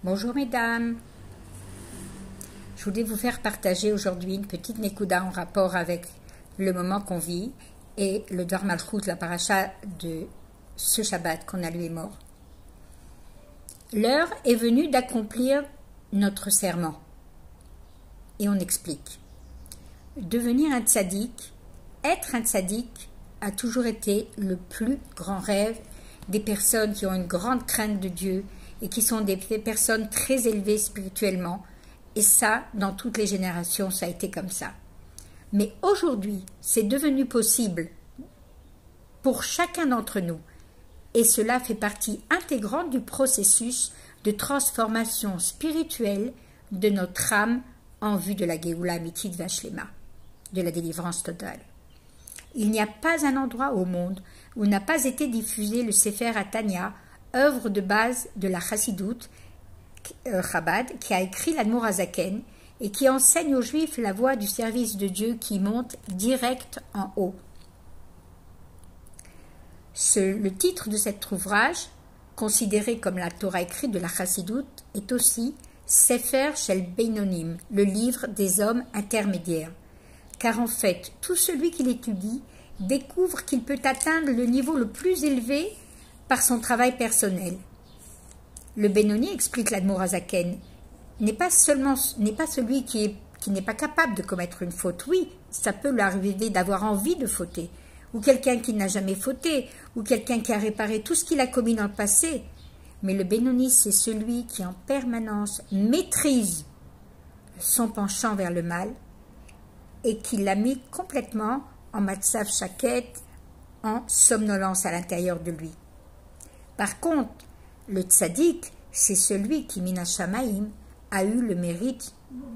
Bonjour mesdames, je voulais vous faire partager aujourd'hui une petite Nekuda en rapport avec le moment qu'on vit et le Dvar Malchut, la paracha de ce Shabbat qu'on a lu est mort. L'heure est venue d'accomplir notre serment. Et on explique. Devenir un tzaddik, être un tzaddik a toujours été le plus grand rêve des personnes qui ont une grande crainte de Dieu et qui sont des personnes très élevées spirituellement. Et ça, dans toutes les générations, ça a été comme ça. Mais aujourd'hui, c'est devenu possible pour chacun d'entre nous. Et cela fait partie intégrante du processus de transformation spirituelle de notre âme en vue de la Géoula Amitit Vashlema, de la délivrance totale. Il n'y a pas un endroit au monde où n'a pas été diffusé le Sefer Atanya, œuvre de base de la Chassidoute Chabad, qui a écrit l'Admour Hazaken et qui enseigne aux Juifs la voie du service de Dieu qui monte direct en haut. Le titre de cet ouvrage, considéré comme la Torah écrite de la Chassidoute, est aussi Sefer Shel Beinonim, le livre des hommes intermédiaires. Car en fait, tout celui qui l'étudie découvre qu'il peut atteindre le niveau le plus élevé par son travail personnel. Le Benoni, explique l'Admour Hazaken, n'est pas celui qui n'est pas capable de commettre une faute. Oui, ça peut lui arriver d'avoir envie de fauter, ou quelqu'un qui n'a jamais fauté, ou quelqu'un qui a réparé tout ce qu'il a commis dans le passé. Mais le Benoni, c'est celui qui en permanence maîtrise son penchant vers le mal et qui l'a mis complètement en matzav shaket, en somnolence à l'intérieur de lui. Par contre, le tzaddik, c'est celui qui, mina shamaim, a eu le mérite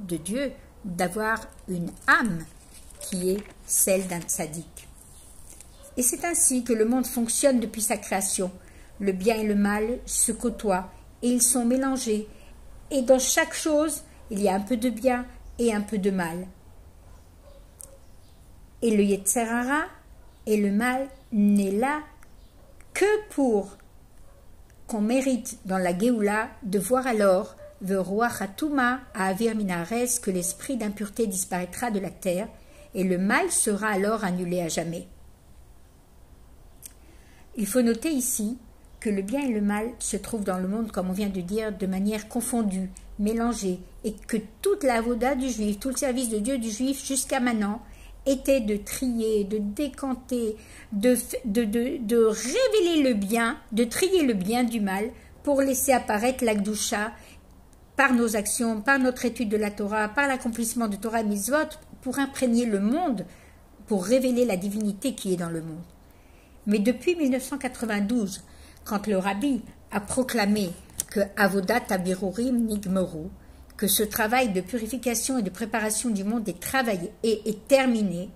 de Dieu d'avoir une âme qui est celle d'un tzaddik. Et c'est ainsi que le monde fonctionne depuis sa création. Le bien et le mal se côtoient et ils sont mélangés. Et dans chaque chose, il y a un peu de bien et un peu de mal. Et le Yetzer Hara et le mal n'est là que pour qu'on mérite dans la Géoula de voir alors Ve'ruach hatuma ha'avir minares, que l'esprit d'impureté disparaîtra de la terre et le mal sera alors annulé à jamais. Il faut noter ici que le bien et le mal se trouvent dans le monde, comme on vient de dire, de manière confondue, mélangée, et que toute la avoda du juif, tout le service de Dieu du juif jusqu'à maintenant était de trier, de décanter, de révéler le bien, de trier le bien du mal pour laisser apparaître la Gdusha par nos actions, par notre étude de la Torah, par l'accomplissement de Torah et Mitzvot, pour imprégner le monde, pour révéler la divinité qui est dans le monde. Mais depuis 1992, quand le Rabbi a proclamé que Avodat Abirurim Nigmeru, que ce travail de purification et de préparation du monde est terminé,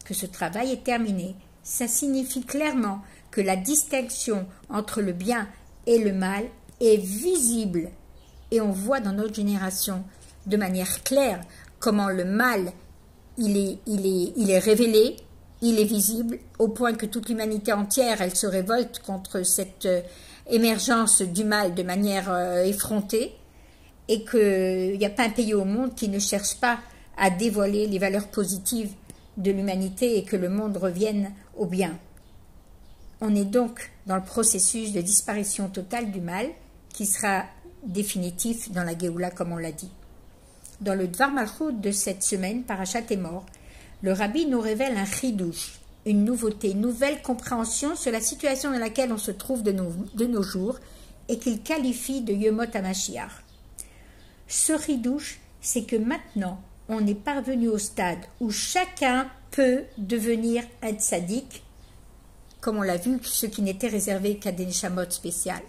que ce travail est terminé, ça signifie clairement que la distinction entre le bien et le mal est visible. Et on voit dans notre génération de manière claire comment le mal, il est révélé, il est visible, au point que toute l'humanité entière, elle se révolte contre cette émergence du mal de manière effrontée, et qu'il n'y a pas un pays au monde qui ne cherche pas à dévoiler les valeurs positives de l'humanité et que le monde revienne au bien. On est donc dans le processus de disparition totale du mal qui sera définitif dans la Géoula, comme on l'a dit. Dans le Dvar Malchut de cette semaine, Parashat Emor, le Rabbi nous révèle un chidouche, une nouveauté, une nouvelle compréhension sur la situation dans laquelle on se trouve de nos jours et qu'il qualifie de Yemot HaMashiach. Ce chidouche, c'est que maintenant, on est parvenu au stade où chacun peut devenir un tzaddik, comme on l'a vu, ce qui n'était réservé qu'à des neshamot spéciales.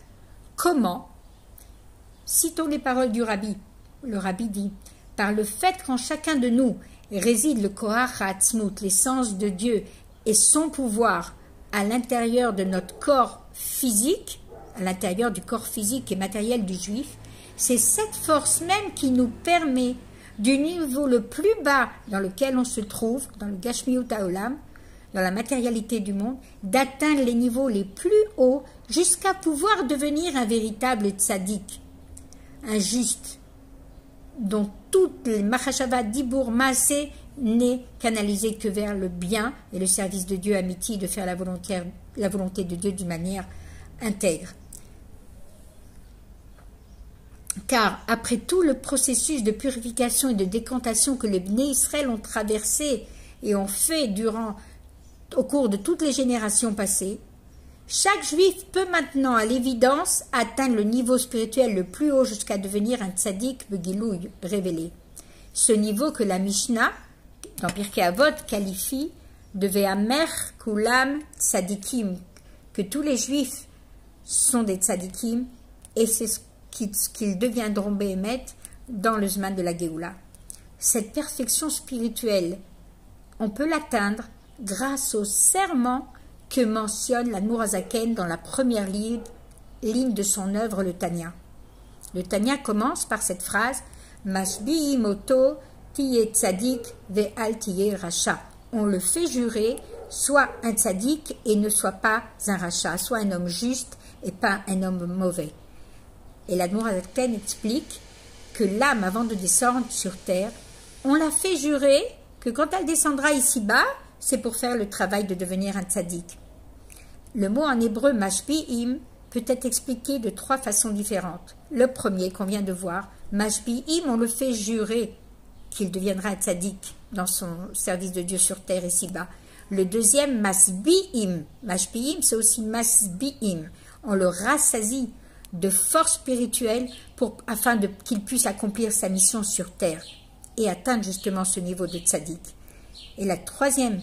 Comment? Citons les paroles du Rabbi. Le Rabbi dit, par le fait qu'en chacun de nous réside le Koach HaAtzmut, l'essence de Dieu et son pouvoir à l'intérieur de notre corps physique, à l'intérieur du corps physique et matériel du juif, c'est cette force même qui nous permet, du niveau le plus bas dans lequel on se trouve, dans le Gashmiut HaOlam, dans la matérialité du monde, d'atteindre les niveaux les plus hauts jusqu'à pouvoir devenir un véritable tzaddik. un juste, dont toutes les Mahashava, Dibour, Maasé n'est canalisé que vers le bien et le service de Dieu, amitié, de faire la volonté de Dieu d'une manière intègre. Car après tout le processus de purification et de décantation que les Bnei Israël ont traversé et ont fait au cours de toutes les générations passées, chaque juif peut maintenant, à l'évidence, atteindre le niveau spirituel le plus haut jusqu'à devenir un tzaddik begilouï révélé. Ce niveau que la Mishnah, dans Pirkei Avot, qualifie de Ve'amer Kulam Tzadikim, que tous les juifs sont des tzadikim, et c'est ce qu'ils deviendront Béhémet dans le Zman de la Géoula. Cette perfection spirituelle, on peut l'atteindre grâce au serment que mentionne l'Admour Hazaken dans la première ligne de son œuvre, le Tanya. Le Tanya commence par cette phrase « Mashbi'i moto tiye tzadik ve'al tiye racha ». On le fait jurer, soit un tzadik et ne soit pas un racha, soit un homme juste et pas un homme mauvais. Et l'Admour Hazaken explique que l'âme, avant de descendre sur terre, on la fait jurer que quand elle descendra ici-bas, c'est pour faire le travail de devenir un tzaddik. Le mot en hébreu mashbi'im peut être expliqué de 3 façons différentes. Le premier qu'on vient de voir, mashbi'im, on le fait jurer qu'il deviendra un tzaddik dans son service de Dieu sur terre ici-bas. Le deuxième, masbi'im. Mashbi'im, c'est aussi masbi'im. On le rassasie de force spirituelle afin qu'il puisse accomplir sa mission sur terre et atteindre justement ce niveau de tzaddik. Et la troisième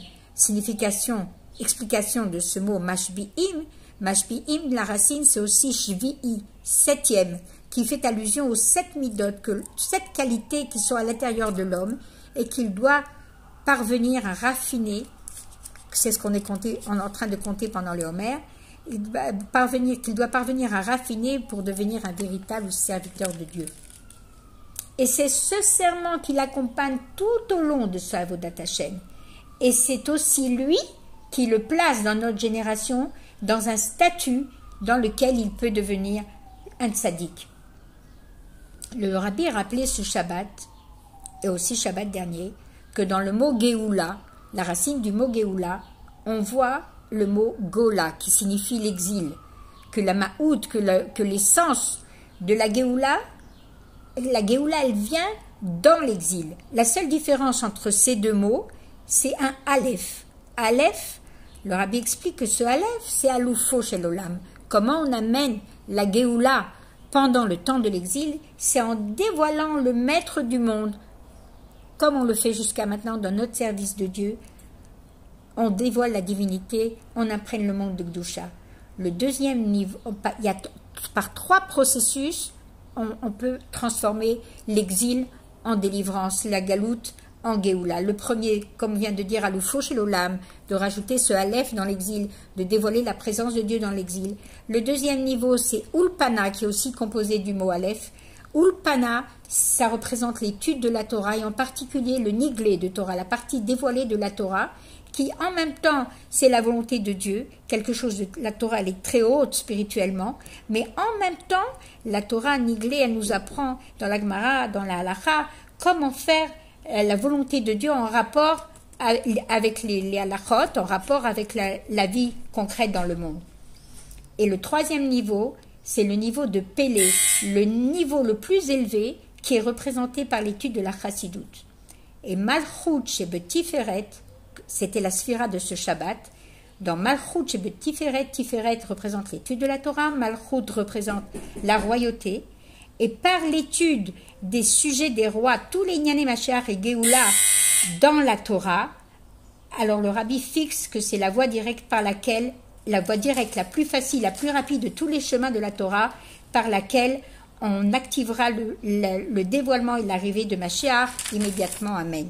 explication de ce mot mashbi'im, la racine c'est aussi shvi'i, 7e, qui fait allusion aux 7 midot, 7 qualités qui sont à l'intérieur de l'homme et qu'il doit parvenir à raffiner. C'est ce qu'on est en train de compter pendant le Homer. Qu'il doit parvenir à raffiner pour devenir un véritable serviteur de Dieu. Et c'est ce serment qui l'accompagne tout au long de sa Avodat Hashem. Et c'est aussi lui qui le place dans notre génération dans un statut dans lequel il peut devenir un tzaddik. Le Rabbi rappelait ce Shabbat, et aussi Shabbat dernier, que dans le mot Géoula, la racine du mot Géoula, on voit le mot Gola, qui signifie l'exil, que la Ma'oud, que l'essence de la Géoula, elle vient dans l'exil. La seule différence entre ces deux mots, c'est un Aleph. Aleph, le Rabbi explique que ce Aleph, c'est Aloufo chez l'Olam. Comment on amène la Géoula pendant le temps de l'exil, c'est en dévoilant le maître du monde, comme on le fait jusqu'à maintenant dans notre service de Dieu. On dévoile la divinité, on imprègne le monde de Gdusha. Le deuxième niveau, il y a par 3 processus, on peut transformer l'exil en délivrance, la galoute en Géoula. Le premier, comme vient de dire Aloufo chez l'Olam, de rajouter ce Aleph dans l'exil, de dévoiler la présence de Dieu dans l'exil. Le deuxième niveau, c'est Ulpana, qui est aussi composé du mot Aleph. Ulpana, ça représente l'étude de la Torah, et en particulier le niglé de Torah, la partie dévoilée de la Torah, qui en même temps, c'est la volonté de Dieu, quelque chose de la Torah, elle est très haute spirituellement, mais en même temps, la Torah niglée, elle nous apprend dans la Gemara, dans la Halacha, comment faire la volonté de Dieu en rapport avec les halachot, en rapport avec la vie concrète dans le monde. Et le troisième niveau, c'est le niveau de Pélé, le niveau le plus élevé qui est représenté par l'étude de la Chassidoute. Et Malchut chez Betiferet, c'était la sphira de ce Shabbat. Dans Malchut chez Betiferet, Tiferet représente l'étude de la Torah, Malchut représente la royauté. Et par l'étude des sujets des rois, tous les Inyané Mashiach et Géoula dans la Torah, alors le Rabbi fixe que c'est la voie directe la plus facile, la plus rapide de tous les chemins de la Torah, par laquelle on activera le dévoilement et l'arrivée de Mashiach immédiatement. Amen.